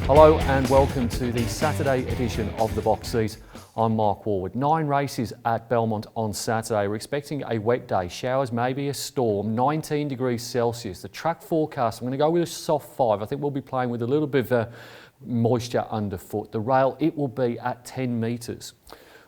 Hello and welcome to the Saturday edition of the Box Seat. I'm Mark Warwood. 9 races at Belmont on Saturday. We're expecting a wet day, showers, maybe a storm, 19 degrees Celsius. The track forecast, I'm going to go with a soft 5. I think we'll be playing with a little bit of moisture underfoot. The rail, it will be at 10 metres.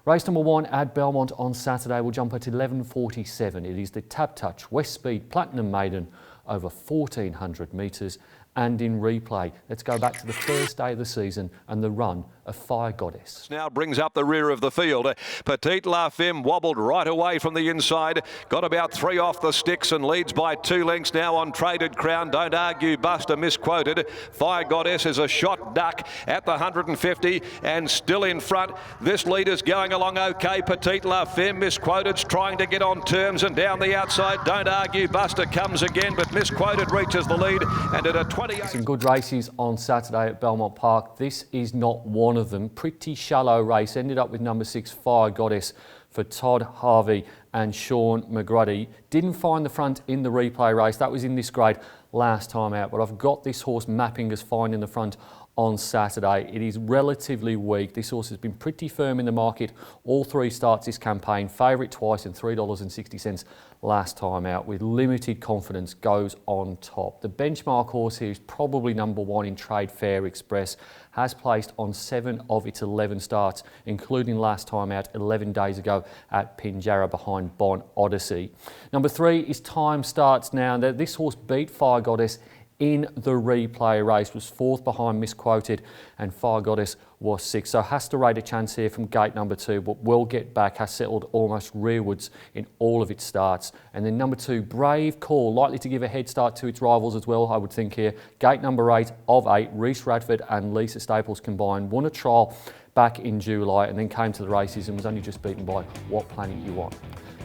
Race number 1 at Belmont on Saturday will jump at 11:47. It is the Tap Touch West Speed Platinum Maiden over 1,400 metres. And in replay, let's go back to the first day of the season and the run of Fire Goddess. Now brings up the rear of the field. Petite La Femme wobbled right away from the inside. Got about 3 off the sticks and leads by 2 lengths now on Traded Crown. Don't argue, Buster misquoted. Fire Goddess is a shot duck at the 150 and still in front. This leader's going along okay. Petite La Femme misquoted's trying to get on terms and down the outside. Don't argue, Buster comes again, but misquoted reaches the lead and at a 28. Some good races on Saturday at Belmont Park. This is not one of them. Pretty shallow race. Ended up with number 6 Fire Goddess for Todd Harvey and Sean McGruddy. Didn't find the front in the replay race. That was in this grade last time out, but I've got this horse mapping as fine in the front on Saturday. It is relatively weak. This horse has been pretty firm in the market all 3 starts this campaign. Favourite twice and $3.60 last time out, with limited confidence, goes on top. The benchmark horse here is probably number 1 in Trade Fair Express. Has placed on 7 of its 11 starts, including last time out 11 days ago at Pinjarra behind Bon Odyssey. Number 3 is Time Starts Now. This horse beat Fire Goddess in the replay race, was 4th behind Misquoted, and Fire Goddess was 6th. So has to rate a chance here from gate number 2, but will get back, has settled almost rearwards in all of its starts. And then number 2, Brave Call, likely to give a head start to its rivals as well, I would think here. Gate number 8 of 8, Reese Radford and Lisa Staples combined, won a trial back in July and then came to the races and was only just beaten by What Planet You Want.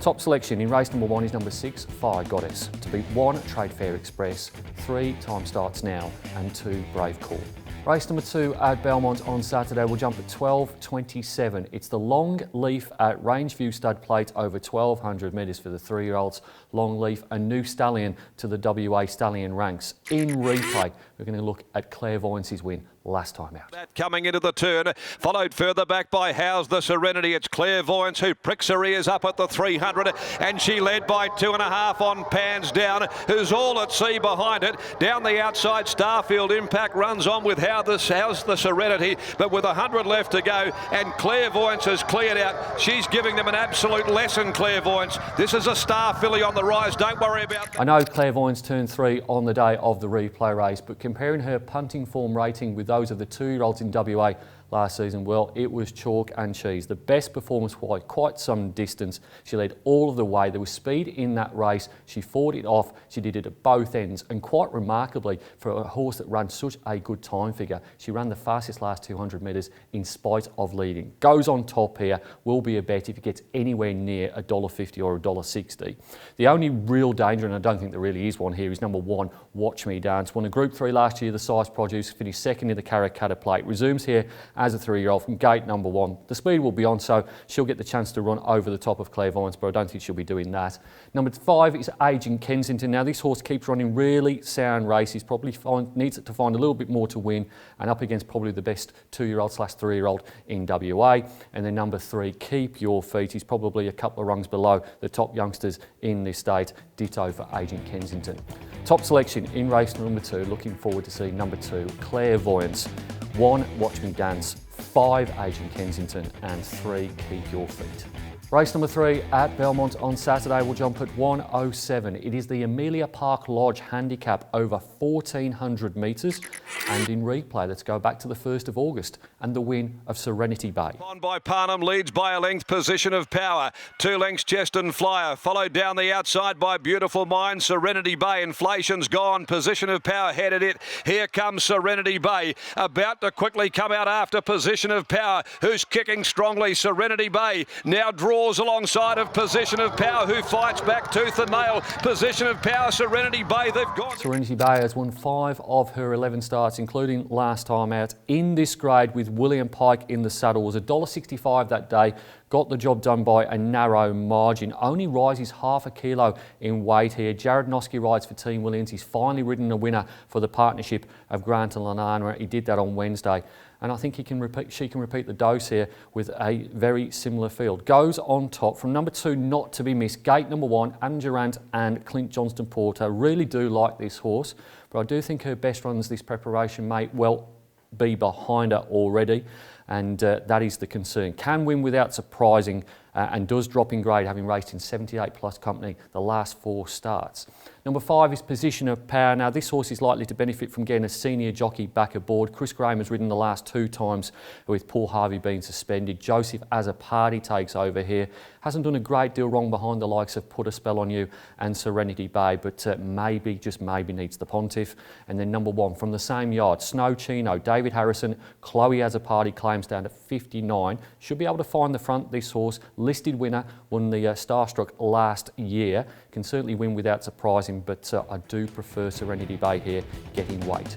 Top selection in race number 1 is number 6, Fire Goddess. To beat 1, Trade Fair Express, 3, Time Starts Now, and 2, Brave Call. Race number 2 at Belmont on Saturday will jump at 12:27. It's the Long Leaf at Rangeview Stud Plate over 1,200 metres for the 3-year-olds. Long Leaf, a new stallion to the WA stallion ranks. In replay, we're going to look at Clairvoyance's win last time out. That coming into the turn, followed further back by How's the Serenity. It's Clairvoyance who pricks her ears up at the 300, and she led by 2.5 on Pans Down, who's all at sea behind it. Down the outside, Starfield Impact runs on with How's the Serenity, but with 100 left to go, and Clairvoyance has cleared out. She's giving them an absolute lesson, Clairvoyance. This is a star filly on the rise. Don't worry about that. I know Clairvoyance turned 3 on the day of the replay race, but comparing her punting form rating with those of the 2-year-olds in WA last season, well, it was chalk and cheese. The best performance by quite some distance. She led all of the way. There was speed in that race. She fought it off. She did it at both ends, and quite remarkably for a horse that ran such a good time figure, she ran the fastest last 200 metres in spite of leading. Goes on top here. Will be a bet if it gets anywhere near $1.50 or $1.60. The only real danger, and I don't think there really is one here, is number 1, Watch Me Dance. Won a Group 3 last year, the size produce, finished 2nd in the Karrakatta Plate. Resumes here as a 3-year-old from gate number 1. The speed will be on, so she'll get the chance to run over the top of Clairvoyance, but I don't think she'll be doing that. Number 5 is Agent Kensington. Now, this horse keeps running really sound races, probably needs to find a little bit more to win, and up against probably the best 2-year-old / 3-year-old in WA. And then number 3, Keep Your Feet. He's probably a couple of rungs below the top youngsters in this state. Ditto for Agent Kensington. Top selection in race number 2. Looking forward to seeing number 2, Clairvoyance. 1, Watch Me Dance. 5, Agent Kensington, and 3, Keep Your Feet. Race number 3 at Belmont on Saturday will jump at 1:07. It is the Amelia Park Lodge handicap over 1,400 metres, and in replay, let's go back to the 1st of August and the win of Serenity Bay. On by Parnham, leads by a length, Position of Power. 2 lengths, Cheston Flyer, followed down the outside by Beautiful Mind, Serenity Bay. Inflation's gone, Position of Power headed it. Here comes Serenity Bay, about to quickly come out after Position of Power, who's kicking strongly. Serenity Bay now draws falls alongside of Position of Power, who fights back tooth and nail. Position of Power, Serenity Bay, they've gone. Serenity Bay has won 5 of her 11 starts, including last time out in this grade with William Pike in the saddle. Was $1.65 that day. Got the job done by a narrow margin. Only rises half a kilo in weight here. Jared Noski rides for Team Williams. He's finally ridden a winner for the partnership of Grant and Lanana. He did that on Wednesday. And I think she can repeat the dose here with a very similar field. Goes on top from number 2, not to be missed. Gate number 1, Adam Durant and Clint Johnston Porter. Really do like this horse, but I do think her best runs this preparation may well be behind her already. And that is the concern. Can win without surprising and does drop in grade, having raced in 78 plus company the last 4 starts. Number 5 is Position of Power. Now this horse is likely to benefit from getting a senior jockey back aboard. Chris Graham has ridden the last 2 times with Paul Harvey being suspended. Joseph as a party takes over here. Hasn't done a great deal wrong behind the likes of Put a Spell on You and Serenity Bay, but maybe, just maybe, needs the Pontiff. And then number 1 from the same yard, Snow Chino, David Harrison, Chloe as a party claims down to 59. Should be able to find the front, this horse. Listed winner, won the Starstruck last year. Can certainly win without surprising, but I do prefer Serenity Bay here, getting weight.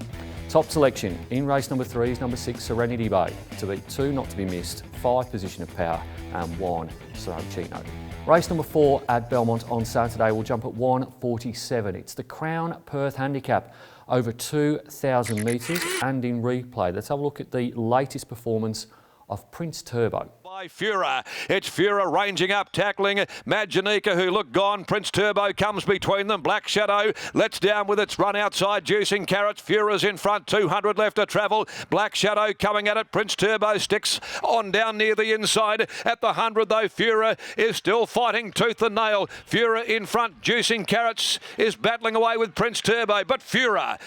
Top selection in race number 3 is number 6, Serenity Bay. To beat 2, not to be missed, 5, Position of Power, and 1, Snow Chino. Race number 4 at Belmont on Saturday will jump at 1:47. It's the Crown Perth Handicap over 2,000 metres and in replay. Let's have a look at the latest performance of Prince Turbo. By Fura. It's Fura ranging up, tackling Maginica, who looked gone. Prince Turbo comes between them. Black Shadow lets down with its run outside. Juicing Carrots. Fura's in front. 200 left to travel. Black Shadow coming at it. Prince Turbo sticks on down near the inside. At the 100 though, Fura is still fighting tooth and nail. Fura in front. Juicing Carrots is battling away with Prince Turbo, but Fura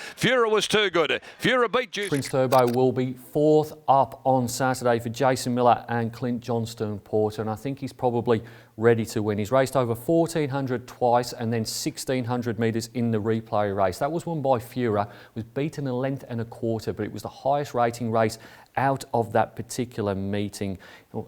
was too good. Fura beat Juicing. Prince Turbo will be 4th up on Saturday for Jason Miller and Clint Johnston Porter, and I think he's probably ready to win. He's raced over 1,400 twice and then 1,600 metres in the replay race. That was won by Fura, was beaten a length and a quarter, but it was the highest rating race out of that particular meeting.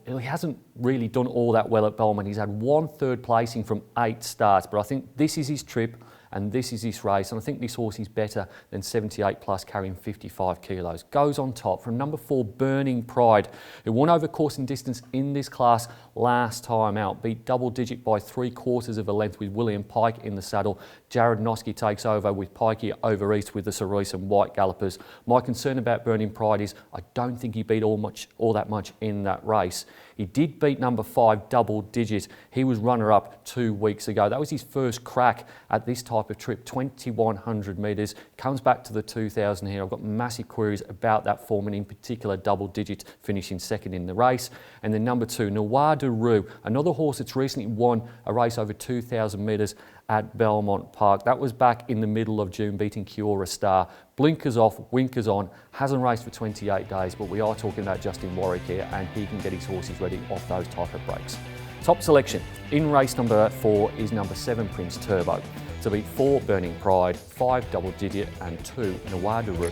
He hasn't really done all that well at Belmont. He's had 1 third placing from 8 starts, but I think this is his trip and this is his race, and I think this horse is better than 78 plus, carrying 55 kilos. Goes on top from number 4, Burning Pride, who won over course and distance in this class last time out. Beat double digit by 3/4 of a length with William Pike in the saddle. Jared Noski takes over with Pikey over east with the Cerise and White Gallopers. My concern about Burning Pride is I don't think he beat all that much in that race. He did beat number 5 double digit. He was runner-up 2 weeks ago. That was his first crack at this type of trip, 2,100 metres. Comes back to the 2,000 here. I've got massive queries about that form, and in particular double digit finishing 2nd in the race. And then number 2, Noir de Roux, another horse that's recently won a race over 2,000 metres at Belmont Park. That was back in the middle of June, beating Kiora Star. Blinkers off, winkers on, hasn't raced for 28 days, but we are talking about Justin Warwick here, and he can get his horses ready off those type of breaks. Top selection in race number 4 is number 7, Prince Turbo. To beat 4, Burning Pride, 5, Double Digit, and 2, Noir de Roux.